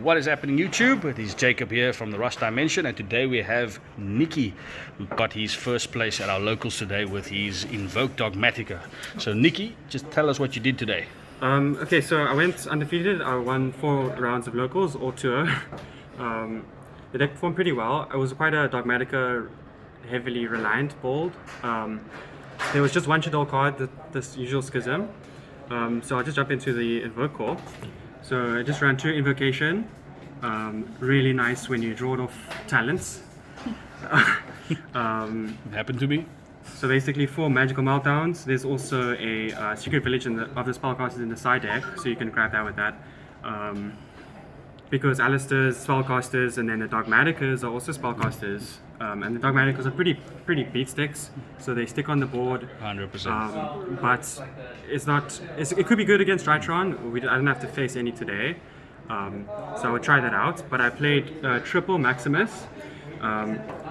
What is happening, YouTube? It is Jacob here from the Rush Dimension, and today we have Nicky, who got his first place at our locals today with his Invoked Dogmatika. So Nicky, just tell us what you did today. Okay, so I went undefeated. I won 4 rounds of locals, all tour. The deck performed pretty well. It was quite a Dogmatika heavily reliant build. There was just one Shaddoll card, this usual Schism. So I'll just jump into the Invoked Core. So I just ran 2 Invocation. Really nice when you draw it off talents. Happened to be. So basically 4 magical meltdowns. There's also a secret village of the spellcasters in the side deck, so you can grab that with that. Because Alistair's spellcasters and then the Dogmatikas are also spellcasters. And the Dogmatikas are pretty beat sticks, so they stick on the board. 100%. But it could be good against Drytron. I didn't have to face any today. So I would try that out. But I played triple Maximus.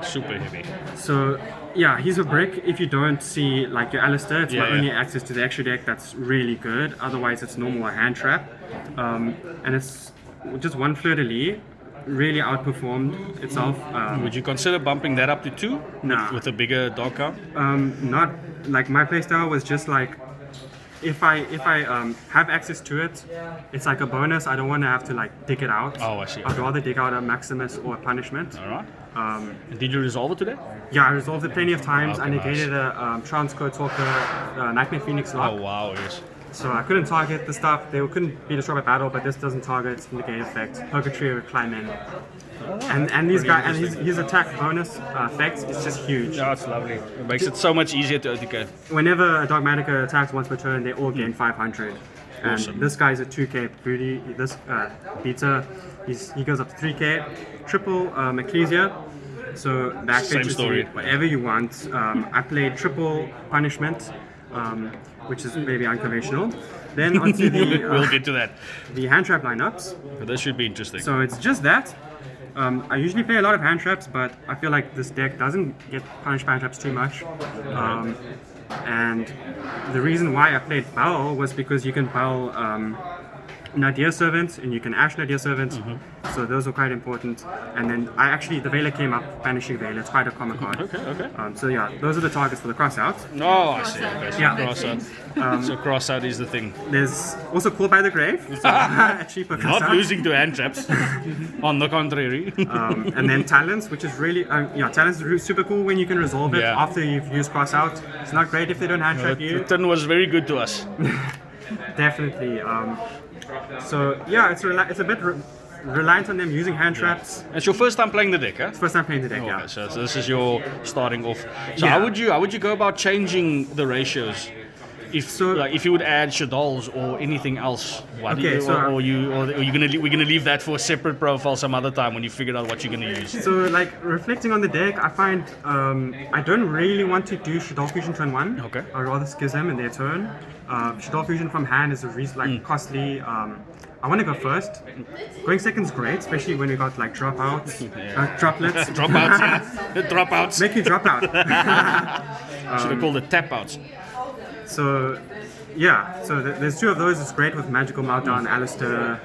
Super heavy. So yeah, he's a brick. If you don't see like your Alistair, it's my only access to the extra deck that's really good. Otherwise it's normal a hand trap. And it's just 1 fleur-de-lis. Really outperformed itself. Would you consider bumping that up to 2? Nah. With a bigger dog count? Not like my playstyle was just like if I have access to it, it's like a bonus. I don't want to have to like dig it out. Oh, I see. I'd rather dig out a Maximus or a Punishment. All right. And did you resolve it today? Yeah, I resolved it plenty of times. Okay, I negated a Transcode Talker, Nightmare Phoenix lock. Oh wow, yes. So I couldn't target the stuff. They couldn't be destroyed by battle, but this doesn't target negate effect. Purgatory would climb in. And these guys and his attack bonus effect is just huge. Yeah, it's lovely. It makes it so much easier to OTK. Whenever a Dogmatika attacks once per turn, they all gain 500. And Awesome. this guy's a 2k booty. This beta, he goes up to 3k. Triple Ecclesia. So that Same fetches story. you whatever you want. I played triple Punishment, which is maybe unconventional. Then onto We'll get to that. the hand trap lineups. But this should be interesting. So it's just that. I usually play a lot of hand traps, but I feel like this deck doesn't get punished by hand traps too much. And the reason why I played Bell was because you can Bell Nadir Servant and you can Ash Nadir Servant. So those are quite important. And then the Veiler came up, Banishing Veiler. It's quite a common card. Okay. So yeah, those are the targets for the crossout. Oh, I see. Okay, so Yeah. crossout. So crossout is the thing. There's also Call by the Grave, so a cheaper crossout. Not losing to hand traps. On the contrary. And then Talents, which is really, Talents is super cool when you can resolve it after you've used crossout. It's not great if they don't hand trap you. The turn was very good to us. Definitely. So yeah, it's a bit reliant on them using hand traps. It's your first time playing the deck, huh? First time playing the deck, Okay, yeah. so this is your starting off. So Yeah. how would you go about changing the ratios? If you would add Shaddolls or anything else, we're gonna leave that for a separate profile some other time when you figure out what you're gonna use. So like reflecting on the deck, I find I don't really want to do Shaddoll Fusion turn 1. Okay. I'd rather Schism in their turn. Shaddoll Fusion from hand is costly. I want to go first. Going second's great, especially when we got like droplets. Droplets. Dropouts, yeah. Dropouts. Make you drop out. Should have called it tap outs. So, yeah, so there's 2 of those. It's great with Magical Meltdown, Alistair.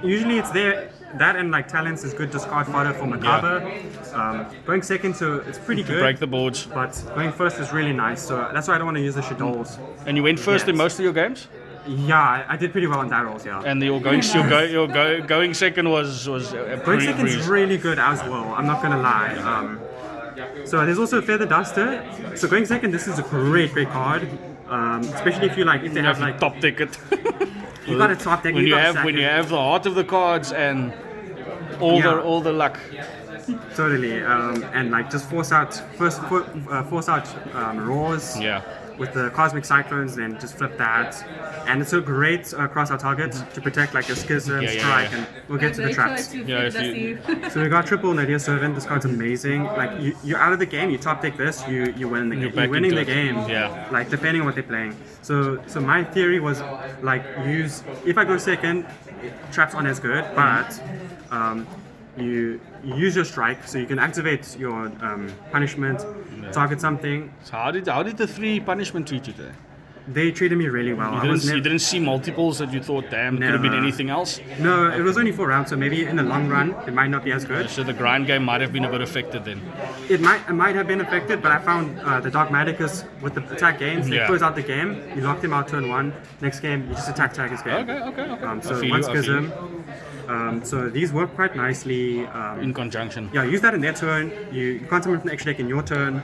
Usually it's there. That and like Talents is good discard fodder for Macabre. Going second, so it's pretty good. Break the boards. But going first is really nice. So that's why I don't want to use the Shaddolls. And you went first in most of your games? Yeah, I did pretty well on die rolls, yeah. And your going second was Going second is really good as well. I'm not gonna lie. So there's also Feather Duster. So going second, this is a great card. Especially if they have like top ticket. you got a top deck. when you have the heart of the cards and all the luck. Totally. And like just force out Roars. Yeah. With the Cosmic Cyclones, then just flip that. And it's a great cross-out target to protect like a Schism, Strike, and we'll get to the traps. So we got triple Nadir Servant. This card's amazing. Like you're out of the game, you top deck this, you win the game. You're winning the game. Yeah. Like depending on what they're playing. So my theory was like if I go second, traps aren't as good, but you use your strike, so you can activate your punishment, target something. So how did the 3 punishment treat you today? They treated me really well. You didn't see multiples that you thought, damn, could have been anything else? No, it was only 4 rounds, so maybe in the long run, it might not be as good. So the grind game might have been a bit affected then. It might have been affected, but I found the Dogmatikas with the attack gains, they close out the game. You locked him out turn 1. Next game, you just attack his game. Okay. So one schism. So these work quite nicely. In conjunction. Yeah, use that in their turn. You can't summon from the extra deck in your turn.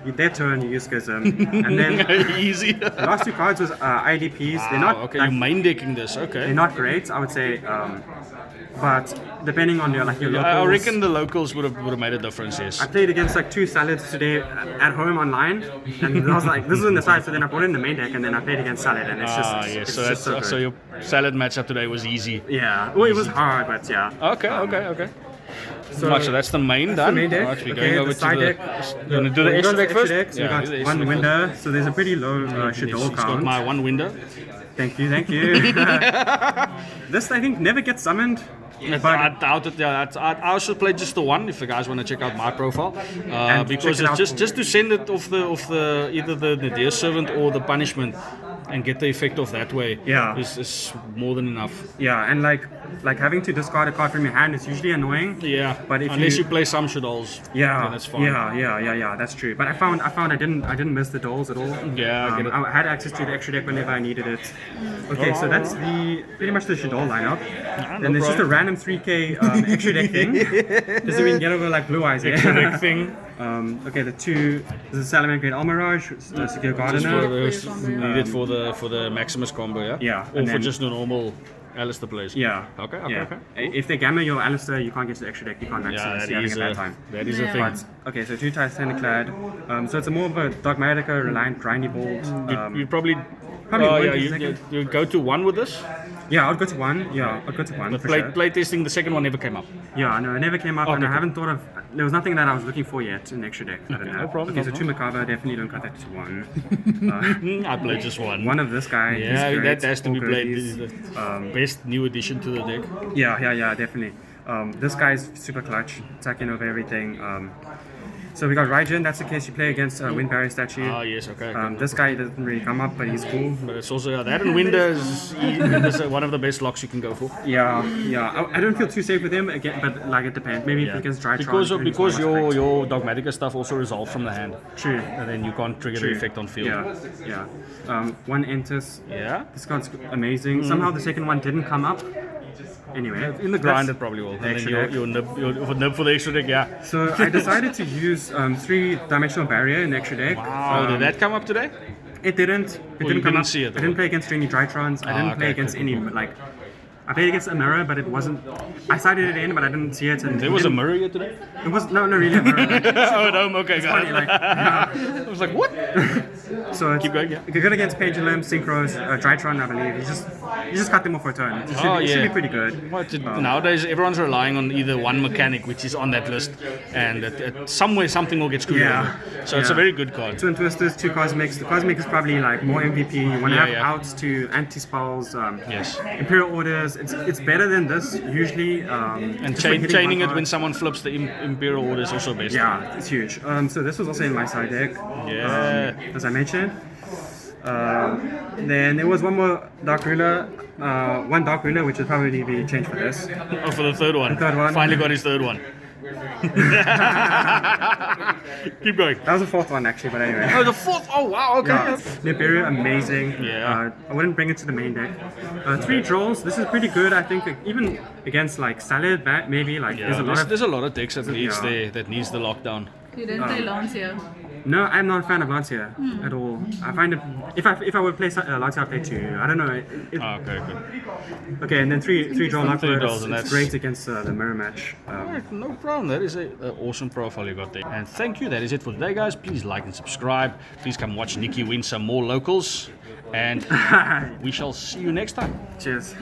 Their turn, you use Schism. And then easy. the last 2 cards was IDPs. They're not okay. You're main decking this. Okay. They're not great, I would say. But depending on your locals, I reckon the locals would have made a difference. Yes. I played against like 2 Salads today at home online, and I was like, this is in the side. So then I brought in the main deck, and then I played against Salad, and it's just so your Salad matchup today was easy. Yeah. Well, it was hard, but yeah. Okay. So that's the main done. The main deck. Right, we're okay, going over the side to deck. You want to do the extra deck first? So we got 1 window. So there's a pretty low Shaddoll He's count. got my 1 window. Thank you. This I think never gets summoned. But I doubt it. Yeah, I should play just the 1 if you guys want to check out my profile, because it's just to send it off the either the Nadir servant or the punishment, and get the effect off that way. Yeah, is more than enough. Yeah, and like having to discard a card from your hand is usually annoying. Yeah, but unless you play some Shadolls, yeah, that's fine. Yeah, that's true. But I found I didn't miss the dolls at all. Yeah, I had access to the extra deck whenever I needed it. Okay, so that's pretty much the Shaddoll lineup. Then there's just a random 3k extra deck thing, just so we can get over like Blue Eyes. Extra deck thing. Okay, the 2 this is Salamander Great Almirage, Secure Gardener. Needed for the Maximus combo, yeah. Yeah, or for just the normal Alistair plays. Yeah. Okay. If they gamma your Alistair, you can't get to the extra deck. You can't Maximus. Yeah, you're having a bad time. That is a thing. But, okay, so 2 Titanic Clad. So it's a more of a Dogmatika reliant grindy bolt. You probably you go to 1 with this. Yeah, I'll go to 1. Yeah, I'll go to 1. But play testing, the second one never came up. Yeah, no, it never came up, and I haven't thought of. There was nothing that I was looking for yet in extra deck. I don't know. No problem. Okay, so 2 Macabre, definitely don't cut that to 1. I played just 1. 1 of this guy. Yeah, that has to be played. This is the best new addition to the deck. Yeah, definitely. This guy's super clutch, attacking over everything. So we got Raijin, that's the case you play against Wind Barrier Statue. Yes, okay. This guy doesn't really come up, but he's cool. But it's also, that and Wind is one of the best locks you can go for. Yeah. I don't feel too safe with him, again, but like it depends. Maybe if against Drytron. Because your Dogmatika stuff also resolves from the hand. True. And then you can't trigger the effect on field. Yeah. 1 Entus. Yeah. This card's amazing. Somehow the second one didn't come up. Anyway, in the grind it probably will. And then you'll nib for the extra deck, yeah. So I decided to use 3-dimensional barrier in the extra deck. Wow, did that come up today? It didn't. It didn't come up. See it, I didn't play against any Drytrons. I didn't play against any I played against a mirror, but it wasn't. I sided it in, but I didn't see it. And there was a mirror here today? It was not really a mirror. No, okay, got it. I was like, what? So keep going. Yeah. If you're good against Pendulum, Synchros, Drytron, I believe you just cut them off for a turn. It should be pretty good. Nowadays, everyone's relying on either one mechanic, which is on that list, and somewhere something will get screwed over. So it's a very good card. 2 Twisters, 2 Cosmics. The Cosmic is probably like more MVP. You want to have outs to anti-spells. Yes. Imperial Orders. It's better than this usually. And chaining it when someone flips the Imperial Order is also best. Yeah, it's huge. So this was also in my side deck. Yeah. As I mentioned. Then there was one more Dark Ruler. One Dark Ruler, which would probably be changed for this. Oh, for the third one. The third one. Finally got his third one. Keep going. That was the 4th one actually, but anyway. Oh, the 4th. Oh wow. Okay. Yeah. Nibiru, amazing. Yeah. I wouldn't bring it to the main deck. 3 draws. This is pretty good. I think even against like Salad, maybe like there's a lot of decks that needs the lockdown. You didn't play Lancia. No, I'm not a fan of Lancia at all. I find it if I would play Lancia, I'd play 2. I don't know. Okay, good. Okay, and then 3 draw luck. It's great against the mirror match. Alright, no problem. That is an awesome profile you got there. And thank you. That is it for today, guys. Please like and subscribe. Please come watch Nicky win some more locals. And we shall see you next time. Cheers.